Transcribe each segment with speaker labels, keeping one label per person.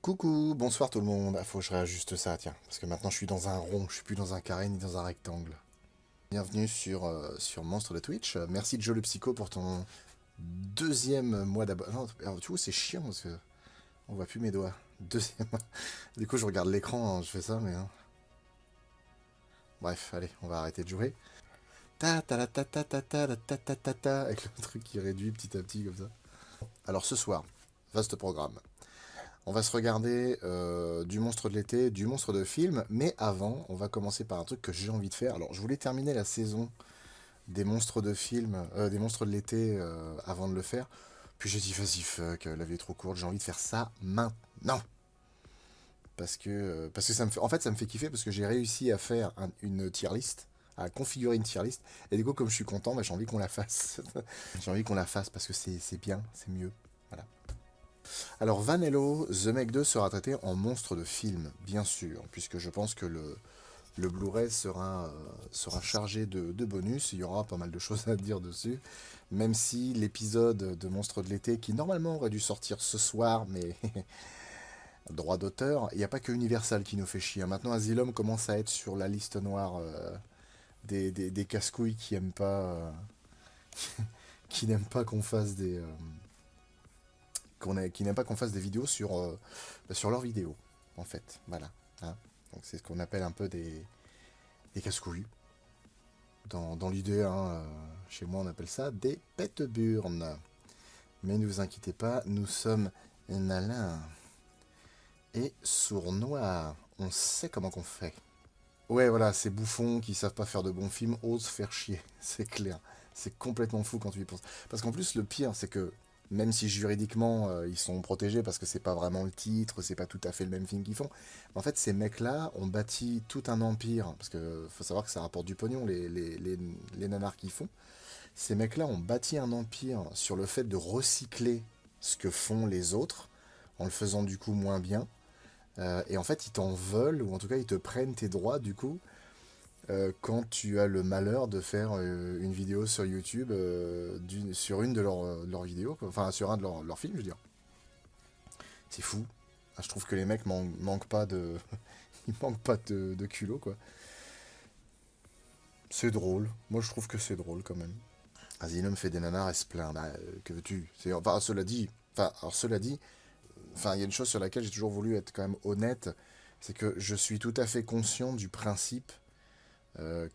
Speaker 1: Coucou, bonsoir tout le monde. Ah, faut que je réajuste ça, tiens. Parce que maintenant je suis dans un rond, je suis plus dans un carré ni dans un rectangle. Bienvenue sur Monstre de Twitch. Merci Joe le Psycho pour ton deuxième mois d'abonnement. Non, tu vois, c'est chiant parce que on voit plus mes doigts. Deuxième. Du coup, je regarde l'écran, hein, je fais ça, mais. Bref, allez, on va arrêter de jouer. Ta ta ta ta ta ta ta ta ta ta ta avec le truc qui réduit petit à petit comme ça. Alors ce soir, vaste programme. On va se regarder du monstre de l'été, du monstre de film, mais avant, on va commencer par un truc que j'ai envie de faire. Alors, je voulais terminer la saison des monstres de film, des monstres de l'été avant de le faire. Puis j'ai dit, vas-y, fuck, la vie est trop courte, j'ai envie de faire ça maintenant. Parce que ça me fait, en fait, ça me fait kiffer parce que j'ai réussi à faire une tier list, à configurer une tier list. Et du coup, comme je suis content, bah, j'ai envie qu'on la fasse. J'ai envie qu'on la fasse parce que c'est bien, c'est mieux. Voilà. Alors Vanello, The Meg 2 sera traité en monstre de film, bien sûr, puisque je pense que le Blu-ray sera chargé de bonus, il y aura pas mal de choses à dire dessus, même si l'épisode de Monstre de l'été, qui normalement aurait dû sortir ce soir, mais droit d'auteur, il n'y a pas que Universal qui nous fait chier. Maintenant Asylum commence à être sur la liste noire des casse-couilles qui aiment pas, qui n'aiment pas qu'on fasse qui n'aiment pas qu'on fasse des vidéos sur leurs vidéos, en fait. Voilà. Hein. Donc c'est ce qu'on appelle un peu des casse-couilles. Dans l'idée, hein, chez moi on appelle ça des pète-burnes. Mais ne vous inquiétez pas, nous sommes nalins et sournois. On sait comment qu'on fait. Ouais, voilà, ces bouffons qui savent pas faire de bons films osent faire chier, c'est clair. C'est complètement fou quand tu y penses. Parce qu'en plus, le pire, c'est que même si juridiquement ils sont protégés parce que c'est pas vraiment le titre, c'est pas tout à fait le même film qu'ils font, en fait, ces mecs-là ont bâti tout un empire. Parce que faut savoir que ça rapporte du pognon, les nanars qu'ils font. Ces mecs-là ont bâti un empire sur le fait de recycler ce que font les autres en le faisant du coup moins bien. Et en fait, ils t'en veulent, ou en tout cas, ils te prennent tes droits, du coup, quand tu as le malheur de faire une vidéo sur YouTube sur une de leurs vidéos, quoi. Enfin, sur un de leurs films, je veux dire. C'est fou. Ah, je trouve que les mecs manquent pas de. Ils manquent pas de culot, quoi. C'est drôle. Moi, je trouve que c'est drôle, quand même. Asylum fait des nanars et se plaint. Bah, que veux-tu? Enfin, cela dit. Enfin, alors, cela dit, enfin, il y a une chose sur laquelle j'ai toujours voulu être quand même honnête, c'est que je suis tout à fait conscient du principe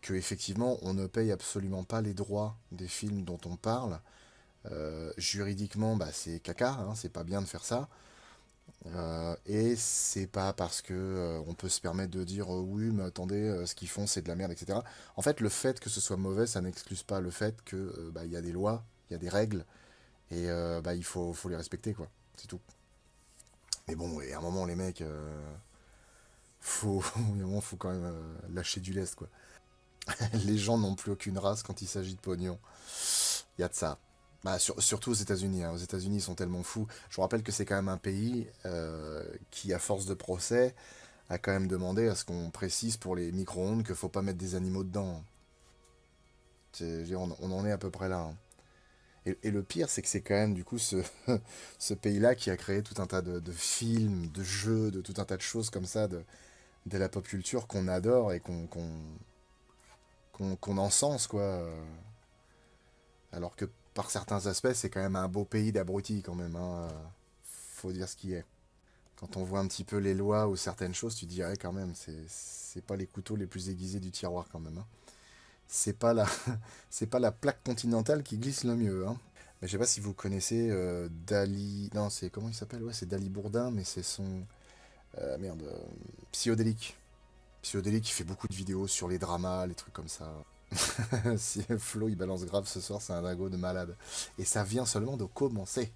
Speaker 1: que effectivement on ne paye absolument pas les droits des films dont on parle. Juridiquement, bah, c'est caca, hein, c'est pas bien de faire ça. Et c'est pas parce que on peut se permettre de dire oui, mais attendez, ce qu'ils font c'est de la merde, etc. En fait, le fait que ce soit mauvais, ça n'excuse pas le fait que bah, il y a des lois, il y a des règles, et bah, il faut les respecter, quoi. C'est tout. Mais bon, et à un moment, les mecs, à un moment, faut quand même lâcher du lest, quoi. Les gens n'ont plus aucune race quand il s'agit de pognon. Il y a de ça. Bah, surtout aux États-Unis. Hein. Aux États-Unis, ils sont tellement fous. Je vous rappelle que c'est quand même un pays qui, à force de procès, a quand même demandé à ce qu'on précise pour les micro-ondes qu'il faut pas mettre des animaux dedans. Je veux dire, on en est à peu près là. Hein. Et le pire, c'est que c'est quand même du coup ce pays-là qui a créé tout un tas de films, de jeux, de tout un tas de choses comme ça, de la pop culture qu'on adore et qu'on encense, quoi. Alors que par certains aspects, c'est quand même un beau pays d'abrutis quand même. Hein. Faut dire ce qui est. Quand on voit un petit peu les lois ou certaines choses, tu dirais quand même, c'est pas les couteaux les plus aiguisés du tiroir quand même. Hein. C'est pas la, c'est pas la plaque continentale qui glisse le mieux. Hein. Mais je sais pas si vous connaissez Dali. Non, c'est comment il s'appelle? Ouais, c'est Dali Bourdin, mais c'est son merde, Psyodélique. Psyodélique qui fait beaucoup de vidéos sur les dramas, les trucs comme ça. Si Flo il balance grave ce soir, c'est un dingo de malade. Et ça vient seulement de commencer.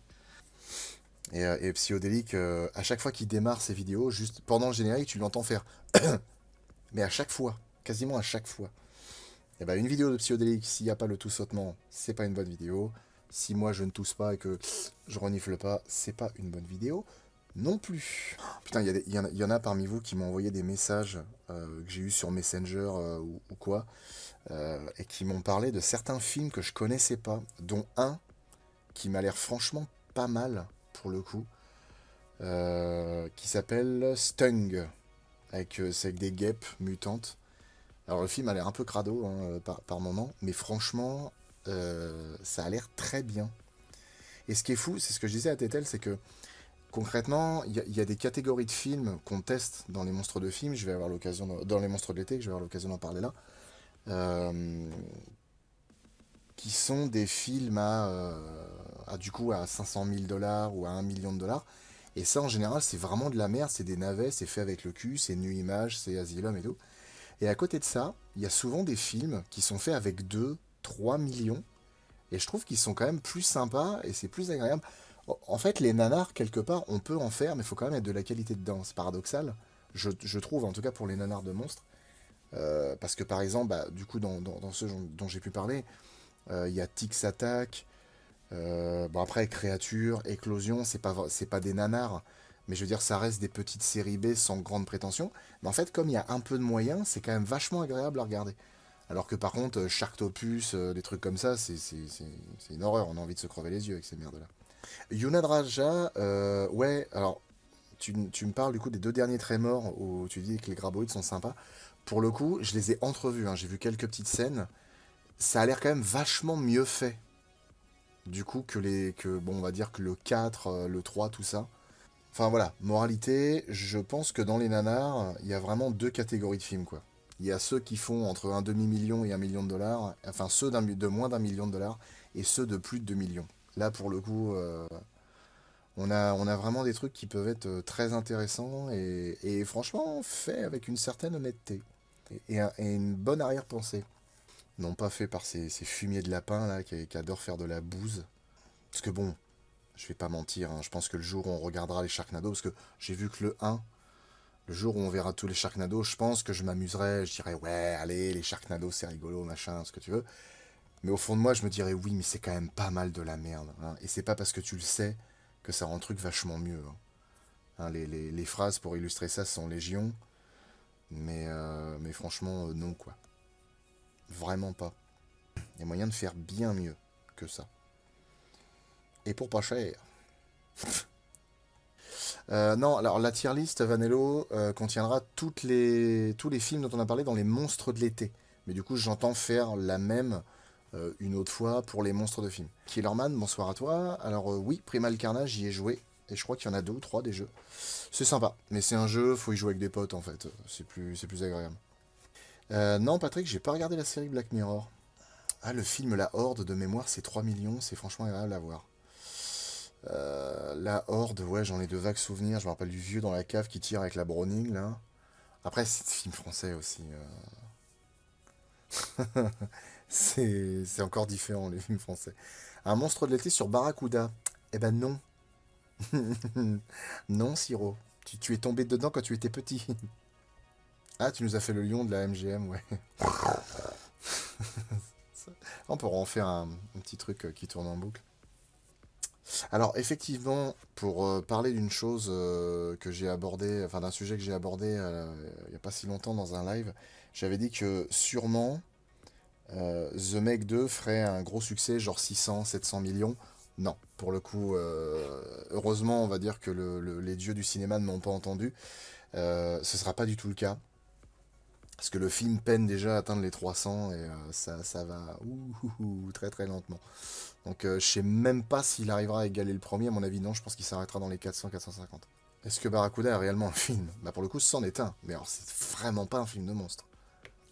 Speaker 1: Et Psyodélique, à chaque fois qu'il démarre ses vidéos, juste pendant le générique, tu l'entends faire. Mais à chaque fois, quasiment à chaque fois. Et ben une vidéo de Psyodélique, s'il n'y a pas le tout-sautement, c'est pas une bonne vidéo. Si moi je ne tousse pas et que je renifle pas, c'est pas une bonne vidéo non plus. Putain, il y en a parmi vous qui m'ont envoyé des messages que j'ai eu sur Messenger ou quoi, et qui m'ont parlé de certains films que je connaissais pas, dont un qui m'a l'air franchement pas mal pour le coup, s'appelle Stung, c'est avec des guêpes mutantes. Alors le film a l'air un peu crado hein, par moment, mais franchement, ça a l'air très bien. Et ce qui est fou, c'est ce que je disais à Tetel, c'est que concrètement, il y a des catégories de films qu'on teste dans les monstres de films. Je vais avoir l'occasion, dans les monstres de l'été, que je vais avoir l'occasion d'en parler là, euh, qui sont des films du coup à 500 000 dollars ou à 1 million de dollars. Et ça, en général, c'est vraiment de la merde, c'est des navets, c'est fait avec le cul, c'est Nu Image, c'est Asylum et tout. Et à côté de ça, il y a souvent des films qui sont faits avec 2, 3 millions. Et je trouve qu'ils sont quand même plus sympas et c'est plus agréable. En fait, les nanars, quelque part, on peut en faire, mais il faut quand même mettre de la qualité dedans. C'est paradoxal, je trouve, en tout cas pour les nanars de monstres. Parce que par exemple, bah, du coup, dans ceux dont j'ai pu parler, il y a Tix Attack. Bon, après, Créature, Éclosion, c'est pas des nanars. Mais je veux dire, ça reste des petites séries B sans grande prétention. Mais en fait, comme il y a un peu de moyens, c'est quand même vachement agréable à regarder. Alors que par contre, Sharktopus, des trucs comme ça, c'est une horreur. On a envie de se crever les yeux avec ces merdes-là. Yunad Raja, ouais, alors tu me parles du coup des 2 derniers Trémors où tu dis que les graboïdes sont sympas. Pour le coup, je les ai entrevus, hein, j'ai vu quelques petites scènes. Ça a l'air quand même vachement mieux fait. Du coup, bon, on va dire que le 4, le 3, tout ça. Enfin voilà, moralité, je pense que dans les nanars, il y a vraiment 2 catégories de films, quoi. Il y a ceux qui font entre un demi-million et 1 million de dollars, enfin ceux de moins d'1 million de dollars, et ceux de plus de 2 millions. Là, pour le coup, on a vraiment des trucs qui peuvent être très intéressants et franchement faits avec une certaine honnêteté et une bonne arrière-pensée. Non pas fait par ces fumiers de lapin là qui adorent faire de la bouse. Parce que bon, je vais pas mentir, hein, je pense que le jour où on regardera les Sharknado, parce que j'ai vu que le 1, le jour où on verra tous les Sharknado, je pense que je m'amuserai, je dirais ouais, allez, les Sharknado c'est rigolo, machin, ce que tu veux. Mais au fond de moi, je me dirais oui, mais c'est quand même pas mal de la merde, hein. Et c'est pas parce que tu le sais que ça rend le truc vachement mieux, hein. Hein, les phrases pour illustrer ça sont légion, mais franchement, non quoi. Vraiment pas. Il y a moyen de faire bien mieux que ça. Et pour pas cher. Non, alors la tier list Vanello contiendra tous les films dont on a parlé dans les monstres de l'été. Mais du coup, j'entends faire la même une autre fois pour les monstres de films. Killerman, bonsoir à toi. Alors oui, Primal Carnage, j'y ai joué. Et je crois qu'il y en a 2 ou 3 des jeux. C'est sympa, mais c'est un jeu, faut y jouer avec des potes en fait. C'est plus agréable. Non, Patrick, j'ai pas regardé la série Black Mirror. Ah, le film La Horde de mémoire, c'est 3 millions, c'est franchement agréable à voir. La Horde, ouais, j'en ai de vagues souvenirs. Je me rappelle du vieux dans la cave qui tire avec la Browning, là. Après, c'est des films français aussi. C'est encore différent, les films français. Un monstre de l'été sur Barracuda. Eh ben non. Non, Siro. Tu es tombé dedans quand tu étais petit. Ah, tu nous as fait le lion de la MGM, ouais. On pourra en faire un petit truc qui tourne en boucle. Alors effectivement, pour parler d'une chose que j'ai abordée, enfin d'un sujet que j'ai abordé il n'y a pas si longtemps dans un live, j'avais dit que sûrement The Meg 2 ferait un gros succès, genre 600, 700 millions. Non, pour le coup, heureusement, on va dire que les dieux du cinéma ne m'ont pas entendu. Ce sera pas du tout le cas. Parce que le film peine déjà à atteindre les 300 et ça va très très lentement. Donc je sais même pas s'il arrivera à égaler le premier. À mon avis, non, je pense qu'il s'arrêtera dans les 400-450. Est-ce que Barracuda est réellement un film? Bah pour le coup, c'en est un. Mais alors, c'est vraiment pas un film de monstre.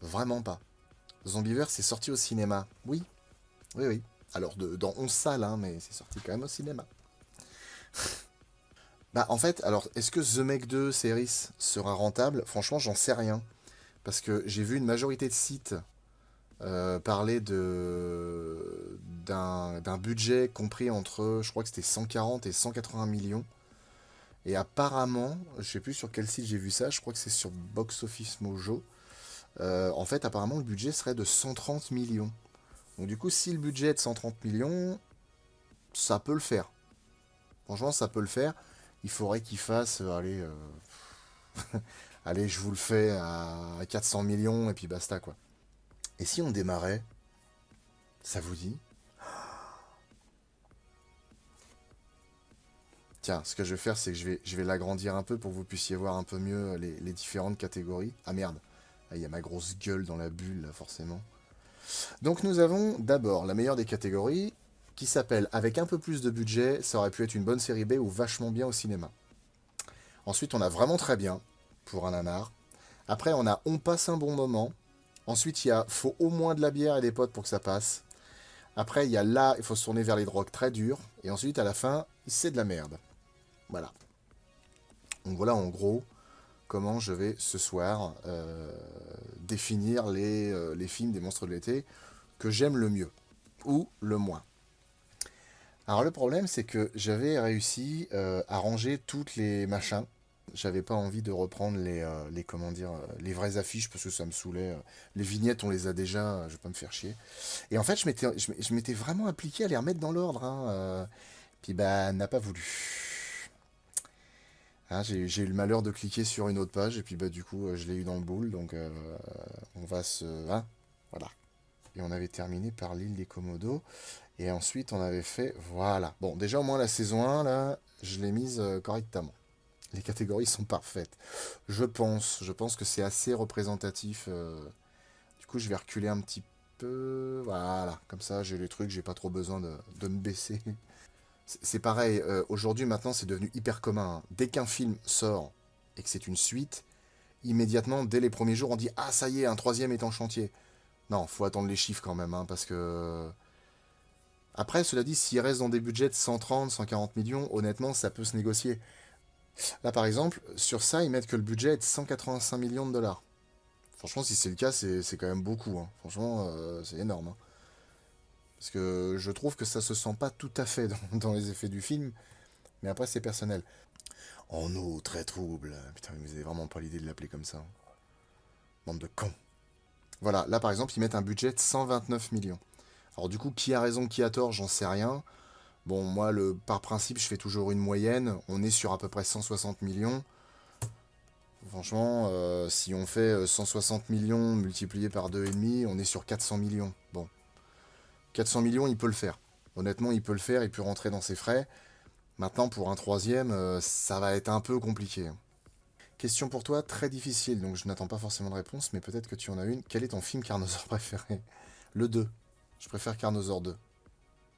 Speaker 1: Vraiment pas. Zombieverse, c'est sorti au cinéma. Oui, oui, oui. Alors, dans 11 salles, hein, mais c'est sorti quand même au cinéma. Bah en fait, alors, est-ce que The Meg 2 Series sera rentable? Franchement, j'en sais rien. Parce que j'ai vu une majorité de sites parler d'un budget compris entre, je crois que c'était 140 et 180 millions. Et apparemment, je sais plus sur quel site j'ai vu ça, je crois que c'est sur Box Office Mojo. En fait, apparemment, le budget serait de 130 millions. Donc du coup, si le budget est de 130 millions, ça peut le faire. Franchement, ça peut le faire. Il faudrait qu'il fasse, allez, allez, je vous le fais à 400 millions et puis basta quoi. Et si on démarrait, ça vous dit? Tiens, ce que je vais faire, c'est que je vais l'agrandir un peu pour que vous puissiez voir un peu mieux les différentes catégories. Ah merde, ah, il y a ma grosse gueule dans la bulle, là, forcément. Donc nous avons d'abord la meilleure des catégories, qui s'appelle Avec un peu plus de budget, ça aurait pu être une bonne série B ou vachement bien au cinéma. Ensuite, on a Vraiment très bien, pour un nanar. Après, on a On passe un bon moment. Ensuite, il y a Faut au moins de la bière et des potes pour que ça passe. Après, il y a Là, il faut se tourner vers les drogues très dures. Et ensuite, à la fin, c'est de la merde. Voilà. Donc voilà, en gros, comment je vais ce soir définir les films des monstres de l'été que j'aime le mieux ou le moins. Alors le problème, c'est que j'avais réussi à ranger toutes les machins. J'avais pas envie de reprendre comment dire, les vraies affiches parce que ça me saoulait. Les vignettes, on les a déjà, je vais pas me faire chier. Et en fait, je m'étais vraiment appliqué à les remettre dans l'ordre. Hein, puis bah, n'a pas voulu. Hein, j'ai eu le malheur de cliquer sur une autre page et puis bah du coup, je l'ai eu dans le boule. Donc on va se, hein, voilà. Et on avait terminé par l'île des Komodos. Et ensuite, on avait fait... Voilà. Bon, déjà, au moins, la saison 1, là, je l'ai mise correctement. Les catégories sont parfaites. Je pense que c'est assez représentatif. Du coup, je vais reculer un petit peu. Voilà. Comme ça, j'ai les trucs, j'ai pas trop besoin de me baisser. C'est pareil. Aujourd'hui, maintenant, c'est devenu hyper commun. Hein. Dès qu'un film sort et que c'est une suite, immédiatement, dès les premiers jours, on dit ah, ça y est, un troisième est en chantier. Non, faut attendre les chiffres quand même, hein, parce que après, cela dit, s'il reste dans des budgets de 130, 140 millions, honnêtement, ça peut se négocier. Là, par exemple, sur ça, ils mettent que le budget est de 185 millions de dollars. Franchement, si c'est le cas, c'est quand même beaucoup. Hein. Franchement, c'est énorme. Hein. Parce que je trouve que ça se sent pas tout à fait dans les effets du film, mais après, c'est personnel. En eau, très trouble. Putain, vous avez vraiment pas l'idée de l'appeler comme ça. Hein. Bande de cons. Voilà, là, par exemple, ils mettent un budget de 129 millions. Alors du coup, qui a raison, qui a tort, j'en sais rien. Bon, moi, par principe, je fais toujours une moyenne. On est sur à peu près 160 millions. Franchement, si on fait 160 millions multiplié par 2,5, on est sur 400 millions. Bon, 400 millions, il peut le faire. Honnêtement, il peut le faire, il peut rentrer dans ses frais. Maintenant, pour un troisième, ça va être un peu compliqué. Question pour toi, très difficile, donc je n'attends pas forcément de réponse, mais peut-être que tu en as une. Quel est ton film Carnosaur préféré? Le 2. Je préfère Carnosaur 2.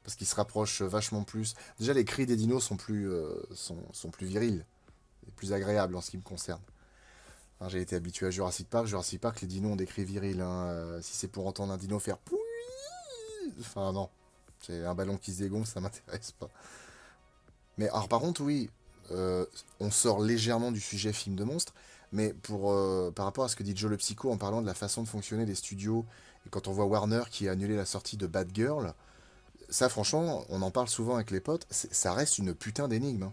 Speaker 1: Parce qu'il se rapproche vachement plus. Déjà, les cris des dinos sont plus virils. Et plus agréables en ce qui me concerne. Hein, j'ai été habitué à Jurassic Park. Jurassic Park, les dinos ont des cris virils. Hein. Si c'est pour entendre un dino faire pouii, enfin non. C'est un ballon qui se dégonfle, ça m'intéresse pas. Mais alors par contre, oui, on sort légèrement du sujet film de monstre. Mais par rapport à ce que dit Joe le Psycho en parlant de la façon de fonctionner des studios, et quand on voit Warner qui a annulé la sortie de Bad Girl, ça, franchement, on en parle souvent avec les potes, ça reste une putain d'énigme. Hein.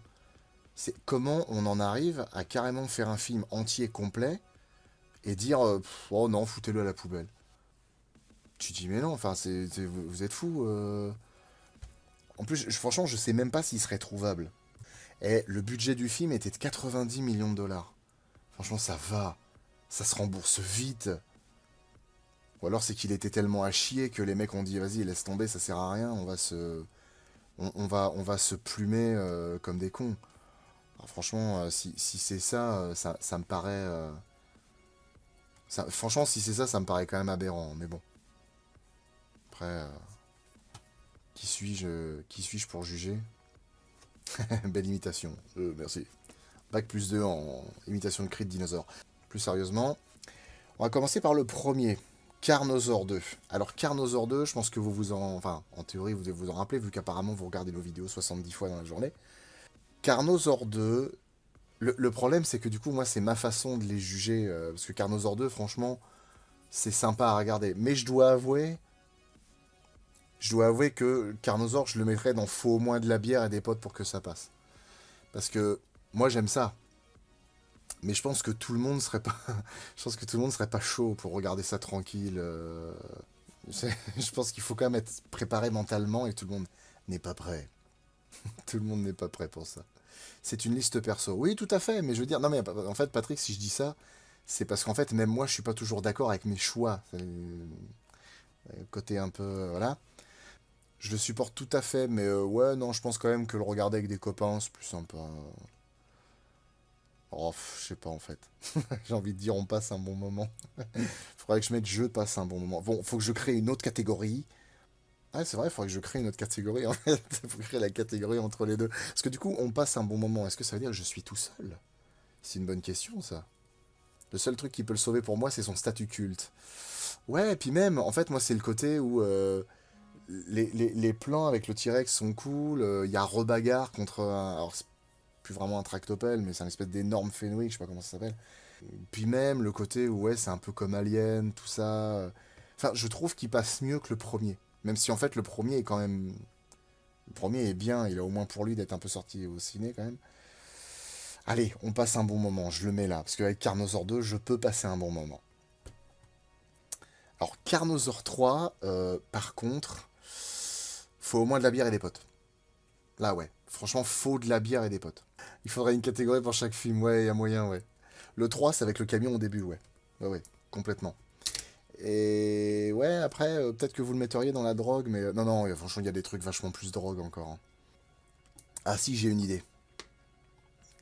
Speaker 1: C'est comment on en arrive à carrément faire un film entier complet et dire oh non, foutez-le à la poubelle. Tu dis mais non, enfin, vous êtes fous. En plus, franchement, je sais même pas s'il serait trouvable. Et le budget du film était de 90 millions de dollars. Franchement, ça va. Ça se rembourse vite. Ou alors c'est qu'il était tellement à chier que les mecs ont dit vas-y, laisse tomber, ça sert à rien, on va se plumer comme des cons. Alors, franchement, si c'est ça, ça me paraît. Franchement, si c'est ça, ça me paraît quand même aberrant. Mais bon. Après, qui suis-je pour juger? Belle imitation. Merci. Bac plus 2 en imitation de cri de dinosaure. Plus sérieusement, on va commencer par le premier. Carnosaur 2. Alors Carnosaur 2, je pense que vous vous en... Enfin, en théorie, vous devez vous en rappeler, vu qu'apparemment vous regardez nos vidéos 70 fois dans la journée. Carnosaur 2, le problème c'est que du coup, moi, c'est ma façon de les juger, parce que Carnosaur 2, franchement, c'est sympa à regarder. Mais je dois avouer que Carnosaur, je le mettrais dans Faut au moins de la bière et des potes pour que ça passe. Parce que moi, j'aime ça. Mais je pense que tout le monde serait pas, je pense que tout le monde serait pas chaud pour regarder ça tranquille. Je pense qu'il faut quand même être préparé mentalement et tout le monde n'est pas prêt. Tout le monde n'est pas prêt pour ça. C'est une liste perso. Oui, tout à fait, mais je veux dire, non mais en fait, Patrick, si je dis ça, c'est parce qu'en fait, même moi, je suis pas toujours d'accord avec mes choix. C'est le côté un peu, voilà. Je le supporte tout à fait, mais ouais, non, je pense quand même que le regarder avec des copains, c'est plus sympa. Oh, je sais pas en fait. J'ai envie de dire, on passe un bon moment. Faudrait que je mette je passe un bon moment. Bon, faut que je crée une autre catégorie. Ah, c'est vrai, il faudrait que je crée une autre catégorie en fait. Faut créer la catégorie entre les deux. Parce que du coup, on passe un bon moment. Est-ce que ça veut dire que je suis tout seul? C'est une bonne question, ça. Le seul truc qui peut le sauver pour moi, c'est son statut culte. Ouais, et puis même, en fait, moi, c'est le côté où les plans avec le T-Rex sont cool. Il y a rebagarre contre un. Alors, c'est plus vraiment un tractopelle, mais c'est un espèce d'énorme Fenwick, je sais pas comment ça s'appelle. Puis même le côté où, ouais, c'est un peu comme Alien, tout ça. Enfin, je trouve qu'il passe mieux que le premier. Même si en fait, le premier est quand même. Le premier est bien, il a au moins pour lui d'être un peu sorti au ciné quand même. Allez, on passe un bon moment, je le mets là. Parce qu'avec Carnosaur 2, je peux passer un bon moment. Alors, Carnosaur 3, par contre, faut au moins de la bière et des potes. Là, ouais. Franchement, faut de la bière et des potes. Il faudrait une catégorie pour chaque film, ouais, il y a moyen, ouais. Le 3, c'est avec le camion au début, ouais. Ouais, ouais, complètement. Et ouais, après, peut-être que vous le metteriez dans la drogue, mais non, non, franchement, il y a des trucs vachement plus drogue encore, hein. Ah si, j'ai une idée.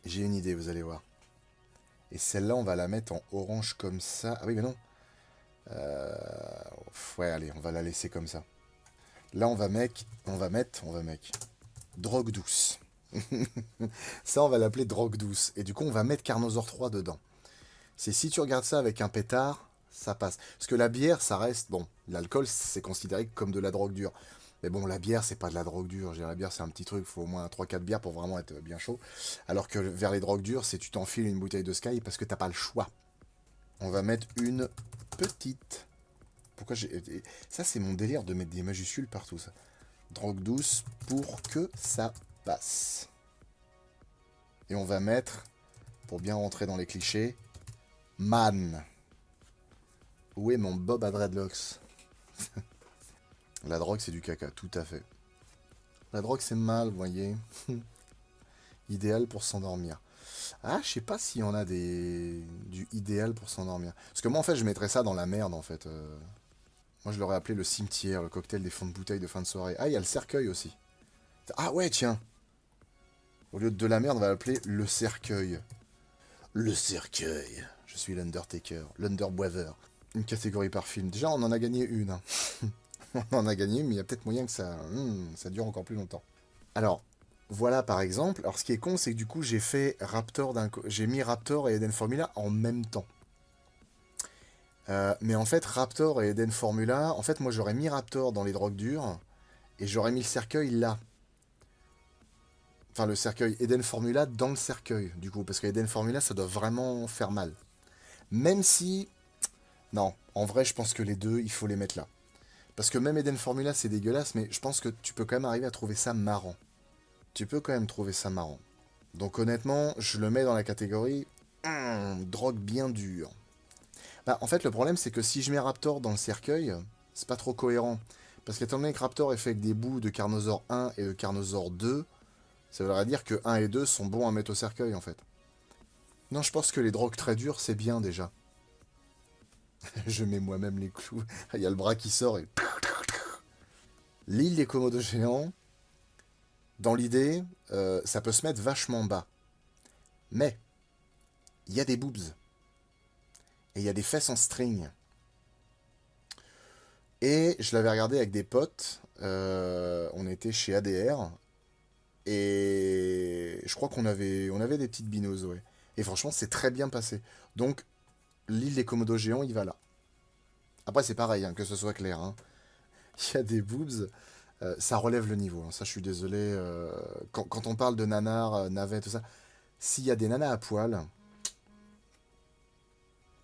Speaker 1: J'ai une idée, vous allez voir. Et celle-là, on va la mettre en orange comme ça. Ah oui, mais non. Euh, Ouais, allez, on va la laisser comme ça. Là, on va mettre drogue douce. Ça, on va l'appeler drogue douce. Et du coup, on va mettre Carnosaur 3 dedans. C'est si tu regardes ça avec un pétard, ça passe. Parce que la bière, ça reste. Bon, l'alcool, c'est considéré comme de la drogue dure. Mais bon, la bière, c'est pas de la drogue dure. Je veux dire, la bière, c'est un petit truc. Il faut au moins 3-4 bières pour vraiment être bien chaud. Alors que vers les drogues dures, c'est tu t'enfiles une bouteille de Sky parce que t'as pas le choix. On va mettre une petite. Pourquoi j'ai. Ça, c'est mon délire de mettre des majuscules partout, ça. Drogue douce pour que ça passe. Et on va mettre, pour bien rentrer dans les clichés, Man. Où est mon Bob à dreadlocks? La drogue, c'est du caca, tout à fait. La drogue, c'est mal, vous voyez. Idéal pour s'endormir. Ah, je sais pas s'il y en a du idéal pour s'endormir. Parce que moi, en fait, je mettrais ça dans la merde, en fait. Moi, je l'aurais appelé le cimetière, le cocktail des fonds de bouteille de fin de soirée. Ah, il y a le cercueil aussi. Ah ouais, tiens. Au lieu de la merde, on va l'appeler le cercueil. Le cercueil. Je suis l'Undertaker, l'Underboiver. Une catégorie par film. Déjà, on en a gagné une, hein. On en a gagné une, mais il y a peut-être moyen que ça dure encore plus longtemps. Alors, voilà par exemple. Alors, ce qui est con, c'est que du coup, j'ai mis Raptor et Eden Formula en même temps. Mais en fait, Raptor et Eden Formula, en fait, moi, j'aurais mis Raptor dans les drogues dures et j'aurais mis le cercueil là. Enfin, le cercueil Eden Formula dans le cercueil, du coup, parce que Eden Formula, ça doit vraiment faire mal. Même si, non, en vrai, je pense que les deux, il faut les mettre là. Parce que même Eden Formula, c'est dégueulasse, mais je pense que tu peux quand même arriver à trouver ça marrant. Tu peux quand même trouver ça marrant. Donc honnêtement, je le mets dans la catégorie drogue bien dure. Bah, en fait, le problème, c'est que si je mets Raptor dans le cercueil, c'est pas trop cohérent. Parce qu'étant donné que Raptor est fait avec des bouts de Carnosaur 1 et de Carnosaur 2, ça voudrait dire que 1 et 2 sont bons à mettre au cercueil, en fait. Non, je pense que les drogues très dures, c'est bien déjà. Je mets moi-même les clous. Il y a le bras qui sort et... L'île des Komodos géants, dans l'idée, ça peut se mettre vachement bas. Mais, il y a des boobs. Et il y a des fesses en string. Et je l'avais regardé avec des potes. On était chez ADR. Et je crois on avait des petites binoses, ouais. Et franchement, c'est très bien passé. Donc, l'île des Komodos géants, il va là. Après, c'est pareil, hein, que ce soit clair, hein. Il y a des boobs. Ça relève le niveau, hein. Ça, je suis désolé. Quand on parle de nanars, navets, tout ça, s'il y a des nanas à poil,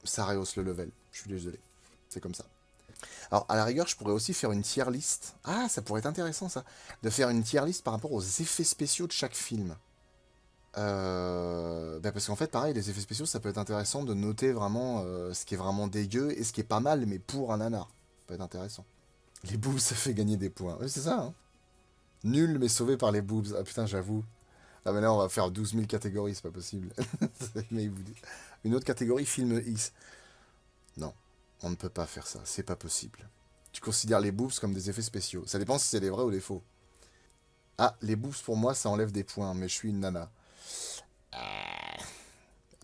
Speaker 1: ça rehausse le level. Je suis désolé. C'est comme ça. Alors, à la rigueur, je pourrais aussi faire une tier list. Ah, ça pourrait être intéressant, ça. De faire une tier list par rapport aux effets spéciaux de chaque film. Parce qu'en fait, pareil, les effets spéciaux, ça peut être intéressant de noter vraiment ce qui est vraiment dégueu et ce qui est pas mal, mais pour un nanar. Ça peut être intéressant. Les boobs, ça fait gagner des points. Oui, c'est ça, hein. Nul, mais sauvé par les boobs. Ah putain, j'avoue. Ah, mais là, on va faire 12 000 catégories, c'est pas possible. Mais une autre catégorie, film X. Non, on ne peut pas faire ça, c'est pas possible. Tu considères les boobs comme des effets spéciaux. Ça dépend si c'est des vrais ou des faux. Ah, les boobs pour moi, ça enlève des points, mais je suis une nana.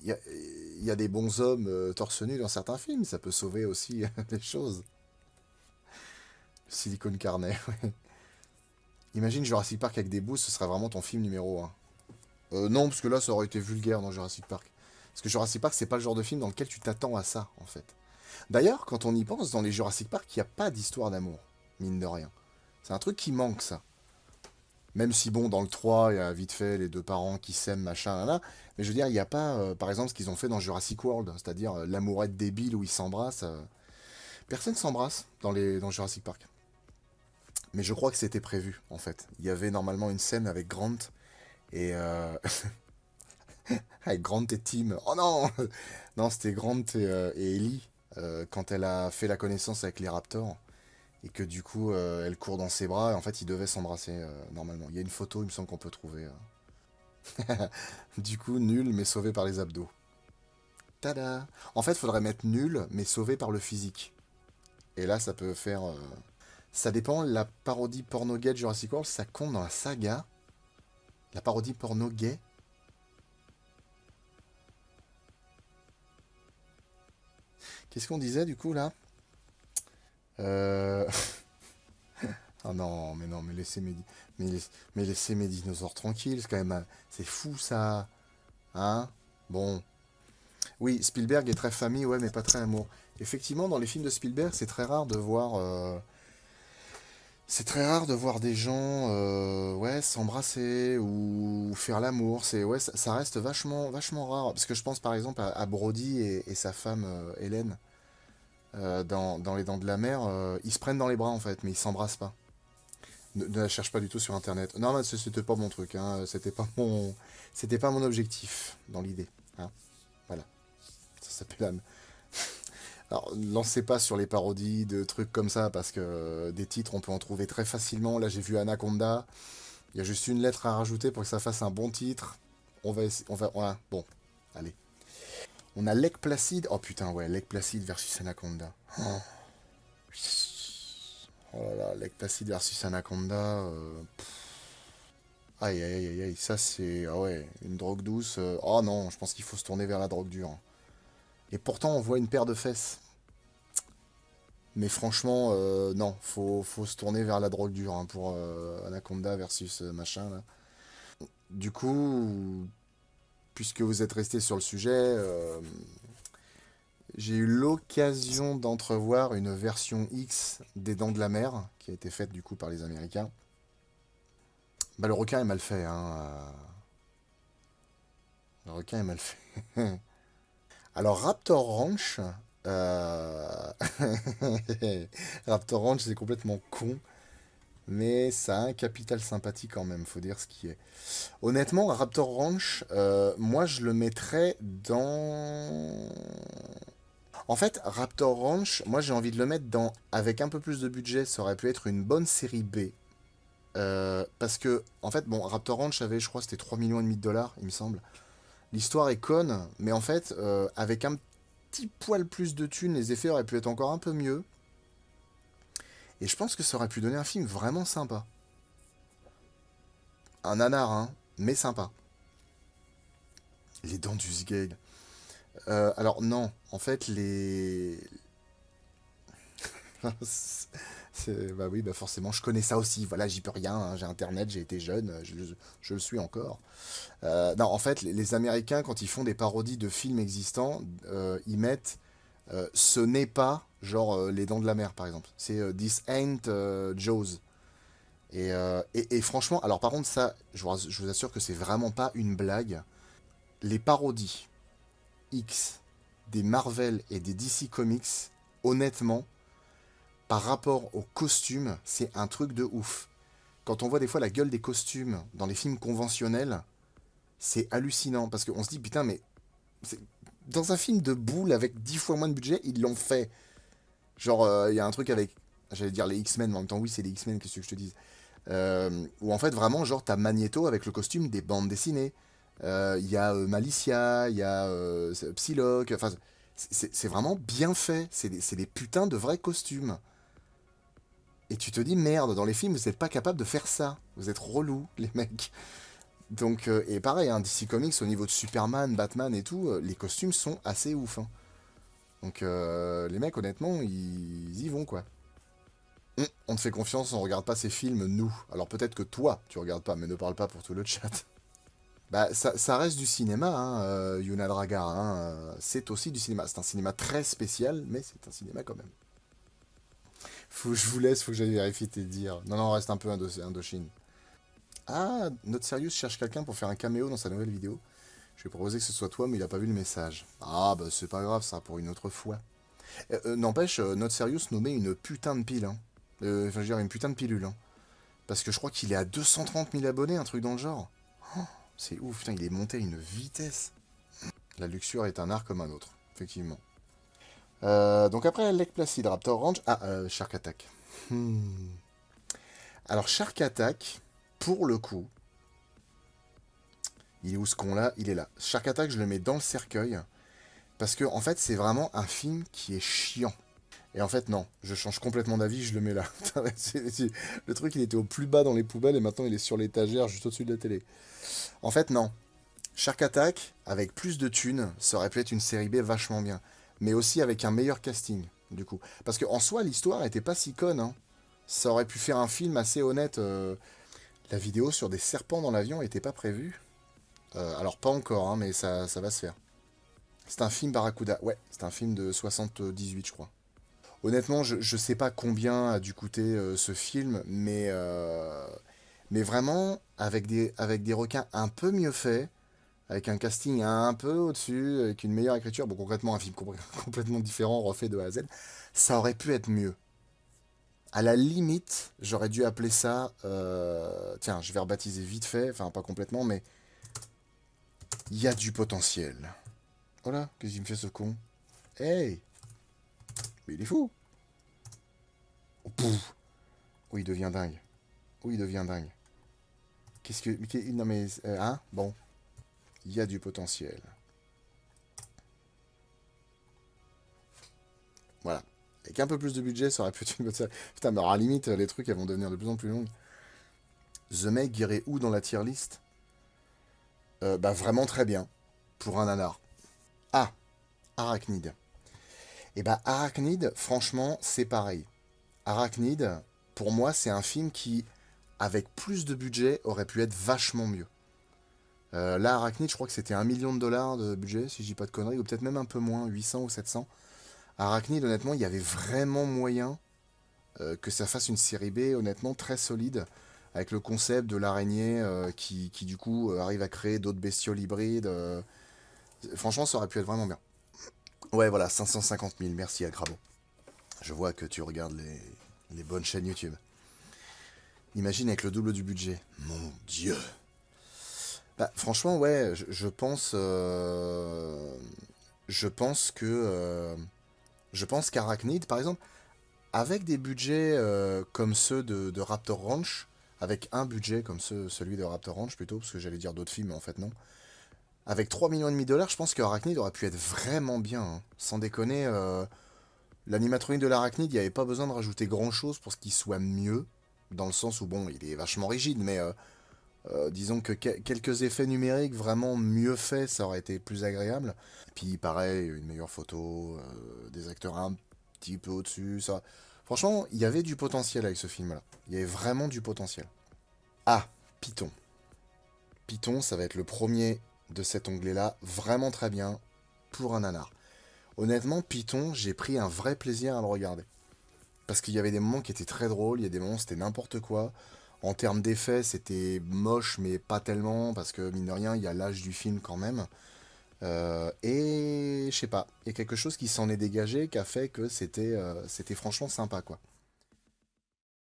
Speaker 1: Il y a des bons hommes torse nu dans certains films, ça peut sauver aussi des choses. Silicone Carnet, ouais. Imagine Jurassic Park avec des boobs, ce serait vraiment ton film numéro un. Non, parce que là, ça aurait été vulgaire dans Jurassic Park. Parce que Jurassic Park, c'est pas le genre de film dans lequel tu t'attends à ça, en fait. D'ailleurs, quand on y pense, dans les Jurassic Park, il n'y a pas d'histoire d'amour, mine de rien. C'est un truc qui manque, ça. Même si, bon, dans le 3, il y a vite fait les deux parents qui s'aiment, machin, là, là. Mais je veux dire, il n'y a pas, par exemple, ce qu'ils ont fait dans Jurassic World, c'est-à-dire l'amourette débile où ils s'embrassent. Personne s'embrasse dans Jurassic Park. Mais je crois que c'était prévu, en fait. Il y avait normalement une scène avec Grant et... avec Grant et Tim. Oh non! Non, c'était Grant et Ellie, quand elle a fait la connaissance avec les Raptors. Et que du coup, elle court dans ses bras. Et en fait, ils devaient s'embrasser normalement. Il y a une photo, il me semble qu'on peut trouver. Du coup, nul, mais sauvé par les abdos. Tada! En fait, faudrait mettre nul, mais sauvé par le physique. Et là, ça peut faire... Ça dépend, la parodie porno gay de Jurassic World, ça compte dans la saga. La parodie porno gay. Qu'est-ce qu'on disait du coup là? Euh... Ah non, mais mais, mais laissez mes dinosaures tranquilles, c'est quand même... C'est fou ça. Hein? Bon. Oui, Spielberg est très famille, ouais, mais pas très amour. Effectivement, dans les films de Spielberg, c'est très rare de voir... C'est très rare de voir des gens ouais, s'embrasser ou faire l'amour. C'est ouais, ça reste vachement rare. Parce que je pense par exemple à Brody et sa femme Hélène dans Les Dents de la Mer. Ils se prennent dans les bras en fait, mais ils s'embrassent pas. Ne la cherche pas du tout sur internet. Non, mais c'était pas mon truc. Hein. C'était pas mon objectif dans l'idée. Hein. Voilà. Ça s'appelle alors, lancez pas sur les parodies de trucs comme ça, parce que des titres, on peut en trouver très facilement. Là, j'ai vu Anaconda. Il y a juste une lettre à rajouter pour que ça fasse un bon titre. On va, bon, allez. On a Lake Placid. Oh putain, ouais, Lake Placid versus Anaconda. Oh là là, Lake Placid versus Anaconda. Aïe, aïe, aïe, aïe, ça c'est... Ah ouais, une drogue douce. Oh non, je pense qu'il faut se tourner vers la drogue dure. Et pourtant, on voit une paire de fesses. Mais franchement, non, faut se tourner vers la drogue dure hein, pour Anaconda versus machin là. Du coup, puisque vous êtes resté sur le sujet, j'ai eu l'occasion d'entrevoir une version X des Dents de la Mer, qui a été faite du coup par les Américains. Bah le requin est mal fait, hein. Le requin est mal fait. Alors Raptor Ranch, euh, Raptor Ranch c'est complètement con. Mais ça a un capital sympathie quand même, faut dire ce qui est. Honnêtement, Raptor Ranch, moi je le mettrais dans... En fait, Raptor Ranch, moi j'ai envie de le mettre dans... Avec un peu plus de budget, ça aurait pu être une bonne série B. Parce que, en fait, bon, Raptor Ranch avait, je crois, c'était 3,5 millions de dollars, il me semble. L'histoire est conne, mais en fait, avec un petit poil plus de thunes, les effets auraient pu être encore un peu mieux. Et je pense que ça aurait pu donner un film vraiment sympa. Un nanar, hein, mais sympa. Les dents du Sgeg. Alors non, en fait bah oui, bah forcément, je connais ça aussi. Voilà, j'y peux rien. Hein, j'ai Internet, j'ai été jeune, je le suis encore. Non, en fait, les Américains, quand ils font des parodies de films existants, ils mettent ce n'est pas, genre Les Dents de la Mer, par exemple. C'est This ain't Jaws. Et franchement, alors par contre, ça, je vous assure que c'est vraiment pas une blague. Les parodies X des Marvel et des DC Comics, honnêtement, par rapport aux costumes, c'est un truc de ouf. Quand on voit des fois la gueule des costumes dans les films conventionnels, c'est hallucinant. Parce qu'on se dit, putain, mais dans un film de boule avec 10 fois moins de budget, ils l'ont fait. Genre, il y a un truc avec, j'allais dire les X-Men, mais en même temps, oui, c'est les X-Men, qu'est-ce que je te dis. Où en fait, vraiment, genre, t'as Magneto avec le costume des bandes dessinées. Il y a Malicia, il y a Psylocke. Enfin, c'est vraiment bien fait. C'est des putains de vrais costumes. Et tu te dis, merde, dans les films, vous n'êtes pas capable de faire ça. Vous êtes relous, les mecs. Donc, et pareil, hein, DC Comics, au niveau de Superman, Batman et tout, les costumes sont assez ouf. Hein. Donc, les mecs, honnêtement, ils y vont, quoi. On te fait confiance, on regarde pas ces films, nous. Alors peut-être que toi, tu regardes pas, mais ne parle pas pour tout le chat. Bah, ça reste du cinéma, hein, Yuna Dragar. Hein, c'est aussi du cinéma. C'est un cinéma très spécial, mais c'est un cinéma quand même. Je vous laisse, faut que j'aille vérifier tes dires. Non, non, on reste un peu Indochine. Ah, Note Serious cherche quelqu'un pour faire un caméo dans sa nouvelle vidéo. Je vais proposer que ce soit toi, mais il a pas vu le message. Ah, bah c'est pas grave, ça, pour une autre fois. N'empêche, Note Serious nous met une putain de pile. Hein. Enfin, je veux dire, une putain de pilule. Hein. Parce que je crois qu'il est à 230 000 abonnés, un truc dans le genre. Oh, c'est ouf, putain, il est monté à une vitesse. La luxure est un art comme un autre, effectivement. Donc après, Lake Placid, Raptor Ranch. Ah, Shark Attack. Alors, Shark Attack, pour le coup, il est où ce con-là? Il est là. Shark Attack, je le mets dans le cercueil. Parce que, en fait, c'est vraiment un film qui est chiant. Et en fait, non, je change complètement d'avis, je le mets là. Le truc, il était au plus bas dans les poubelles et maintenant il est sur l'étagère juste au-dessus de la télé. En fait, non. Shark Attack, avec plus de thunes, ça aurait pu être une série B vachement bien. Mais aussi avec un meilleur casting, du coup. Parce qu'en soi, l'histoire était pas si conne. Hein. Ça aurait pu faire un film assez honnête. La vidéo sur des serpents dans l'avion n'était pas prévue. Alors, pas encore, hein, mais ça va se faire. C'est un film Barracuda. Ouais, c'est un film de 78, je crois. Honnêtement, je sais pas combien a dû coûter ce film, mais vraiment, avec des requins un peu mieux faits, avec un casting un peu au-dessus, avec une meilleure écriture, bon, concrètement, un film complètement différent, refait de A à Z, ça aurait pu être mieux. À la limite, j'aurais dû appeler ça... tiens, je vais rebaptiser vite fait, enfin pas complètement, mais... Il y a du potentiel. Oh là, qu'est-ce qu'il me fait ce con? Hey! Mais il est fou! Oh, pouf! Oh, il devient dingue. Oh, il devient dingue. Qu'est-ce que... Non mais... hein? Bon. Il y a du potentiel. Voilà. Avec un peu plus de budget, ça aurait pu être une bonne série. Putain, mais à la limite, les trucs, elles vont devenir de plus en plus longues. The Meg irait où dans la tier list? Bah vraiment très bien. Pour un nanar. Ah, Arachnid. Et bah Arachnid, franchement, c'est pareil. Arachnid, pour moi, c'est un film qui, avec plus de budget, aurait pu être vachement mieux. Là, Arachnid, je crois que c'était 1 million de dollars de budget, si je dis pas de conneries, ou peut-être même un peu moins, 800 ou 700. Arachnid, honnêtement, il y avait vraiment moyen que ça fasse une série B, honnêtement, très solide, avec le concept de l'araignée qui, du coup, arrive à créer d'autres bestioles hybrides. Franchement, ça aurait pu être vraiment bien. Ouais, voilà, 550 000, merci à Grabo. Je vois que tu regardes les bonnes chaînes YouTube. Imagine avec le double du budget. Mon Dieu. Bah, franchement, ouais, je pense que... je pense qu'Arachnid, par exemple, avec des budgets comme ceux de Raptor Ranch, avec un budget comme celui de Raptor Ranch plutôt, parce que j'allais dire d'autres films, mais en fait non. Avec 3,5 millions de dollars, je pense que Arachnid aurait pu être vraiment bien. Hein. Sans déconner, l'animatronique de l'Arachnid, il n'y avait pas besoin de rajouter grand-chose pour ce qu'il soit mieux. Dans le sens où, bon, il est vachement rigide, mais disons que quelques effets numériques vraiment mieux faits, ça aurait été plus agréable. Puis pareil, une meilleure photo, des acteurs un petit peu au-dessus, ça... Franchement, il y avait du potentiel avec ce film-là. Il y avait vraiment du potentiel. Ah, Python. Python, ça va être le premier de cet onglet-là, vraiment très bien, pour un nanar. Honnêtement, Python, j'ai pris un vrai plaisir à le regarder. Parce qu'il y avait des moments qui étaient très drôles, il y a des moments où c'était n'importe quoi. En termes d'effets, c'était moche, mais pas tellement, parce que mine de rien, il y a l'âge du film quand même. Et je sais pas, il y a quelque chose qui s'en est dégagé, qui a fait que c'était franchement sympa, quoi.